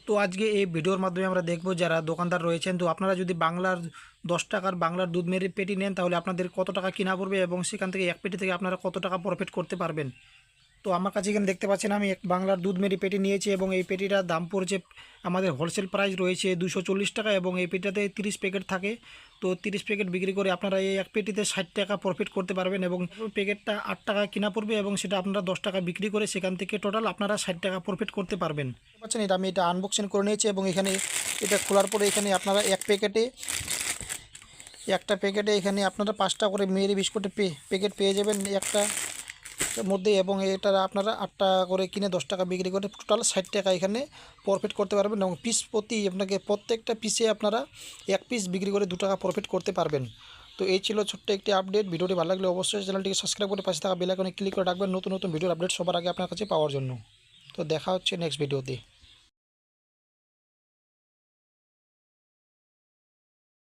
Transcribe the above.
তো আজকে এই ভিডিওর মাধ্যমে আমরা দেখব যারা দোকানদার রয়েছেন, তো আপনারা যদি বাংলার 10 টাকার বাংলার দুধ মেরে পেটি নেন তাহলে আপনাদের কত টাকা কিনা পড়বে এবং সেখান থেকে এক পেটি থেকে আপনারা কত টাকা প্রফিট করতে পারবেন। তো আমার কাছে এখানে দেখতে পাচ্ছেন আমি এক বাংলার দুধ মেরি পেটি নিয়েছি এবং এই পেটিটার দাম পড়ছে, আমাদের হোলসেল প্রাইস রয়েছে 240 টাকা এবং এই পেটিটাতে 30 প্যাকেট থাকে। তো 30 প্যাকেট বিক্রি করে আপনারা এই এক পেটিতে 60 টাকা প্রফিট করতে পারবেন এবং প্যাকেটটা 8 টাকা কিনা পড়বে এবং সেটা আপনারা 10 টাকা বিক্রি করে সেখান থেকে টোটাল আপনারা 60 টাকা প্রফিট করতে পারবেন। পাচ্ছেন এটা আমি এটা আনবক্সিং করে নিয়েছি এবং এখানে এটা খোলার পরে এখানে আপনারা একটা প্যাকেটে এখানে আপনারা 5টা করে মেরি বিস্কুটের প্যাকেট পেয়ে যাবেন একটা মধ্যে এবং এটা আপনারা 8 টাকা করে কিনে 10 টাকা বিক্রি করে টোটাল 60 টাকা এখানে প্রফিট করতে পারবেন এবং পিস প্রতি আপনাকে প্রত্যেকটা পিসে আপনারা এক পিস বিক্রি করে 2 টাকা প্রফিট করতে পারবেন। তো এই ছিল ছোট্ট একটি আপডেট। ভিডিওটি ভালো লাগলে অবশ্যই চ্যানেলটিকে সাবস্ক্রাইব করে পাশে থাকা বেল আইকনে ক্লিক করে রাখবেন নতুন নতুন ভিডিওর আপডেট সবার আগে আপনার কাছে পাওয়ার জন্য। তো দেখা হচ্ছে নেক্সট ভিডিওতে।